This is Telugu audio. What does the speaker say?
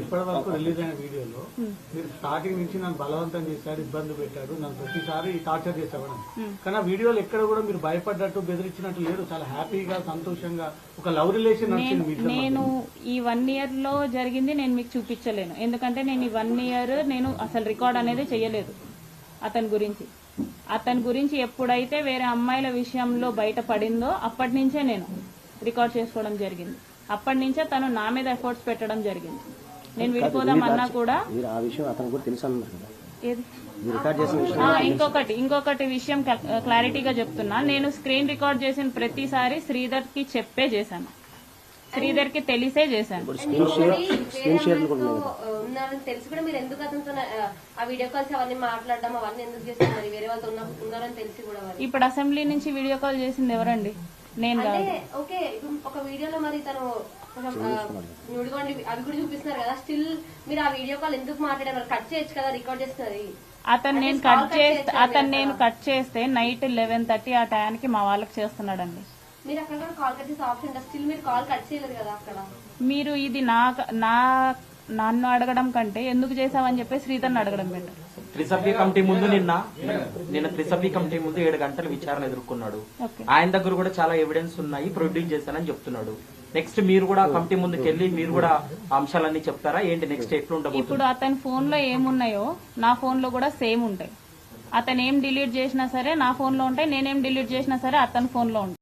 ఇప్పటి వరకు రిలీజ్ అయిన వీడియోలో మీరు స్టార్టింగ్ నుంచి నన్ను బలవంతం చేశాడు, ఇబ్బంది పెట్టాడు, నన్ను ప్రతిసారి టార్చర్ చేసేవాడు. కానీ ఆ వీడియోలో ఎక్కడ కూడా మీరు భయపడ్డట్టు బెదిరించినట్టు లేరు. చాలా హ్యాపీగా సంతోషంగా ఒక లవ్ రిలేషన్ నడిచింది. నేను ఈ 1 year లో జరిగింది నేను మీకు చూపించలేను, ఎందుకంటే నేను ఈ 1 year నేను అసలు రికార్డ్ అనేది చేయలేదు అతని గురించి ఎప్పుడైతే వేరే అమ్మాయిల విషయంలో బయట పడిందో అప్పటి నుంచే నేను రికార్డ్ చేసుకోవడం జరిగింది. అప్పటి నుంచే తను నా మీద ఎఫర్ట్స్ పెట్టడం జరిగింది. నేను విడిపోదామన్నా కూడా ఇంకొకటి విషయం క్లారిటీగా చెప్తున్నా, నేను స్క్రీన్ రికార్డ్ చేసిన ప్రతిసారి శ్రీధర్ కి చెప్పే చేశాను, శ్రీధర్ కి తెలిసే చేశాను. తెలిసి కూడా మీరు ఎందుకు అతనితో ఆ వీడియో కాల్స్ అవన్నీ మాట్లాడడం అవన్నీ ఎందుకు చేస్తున్నారు? వేరే వాళ్ళతో ఉన్నారని తెలిసి కూడా ఇప్పుడు అసెంబ్లీ నుంచి వీడియో కాల్ చేసింది ఎవరండి? నేను ఓకే, ఒక వీడియోలో మరి తను నుడిగోండి అవి కూడా చూపిస్తున్నారు కదా, స్టిల్ మీరు ఆ వీడియో కాల్ ఎందుకు మాట్లాడారు? కట్ చేయొచ్చు కదా, రికార్డ్ చేస్తున్నది. అతను నేను కట్ చేస్తే నైట్ 11:30 ఆ టైంకి మా వాళ్ళకి చేస్తున్నాడండి. మీరు అక్కడ కూడా కాల్ కట్ చేసే ఆప్షన్ ఉంటుంది, స్టిల్ మీరు కాల్ కట్ చేయలేదు కదా అక్కడ. మీరు ఇది నన్ను అడగడం కంటే ఎందుకు చేసావని చెప్పి శ్రీధర్ని అడగడం బెటర్. త్రిసభ్య కమిటీ ముందు నిన్న త్రిసభ్య కమిటీ ముందు 7 గంటల విచారణ ఎదుర్కొన్నాడు. ఆయన దగ్గర కూడా చాలా ఎవిడెన్స్ ఉన్నాయి, ప్రొడ్యూస్ చేశానని చెప్తున్నాడు. నెక్స్ట్ మీరు కూడా కమిటీ ముందుకు వెళ్ళి మీరు కూడా అంశాలన్నీ చెప్తారా ఏంటి? నెక్స్ట్ ఎట్లుండదు? ఇప్పుడు అతని ఫోన్ లో ఏమున్నాయో నా ఫోన్ లో కూడా సేమ్ ఉంటాయి. అతను ఏం డిలీట్ చేసినా సరే నా ఫోన్ లో ఉంటాయి, నేనేం డిలీట్ చేసినా సరే అతని ఫోన్ లో ఉంటాయి.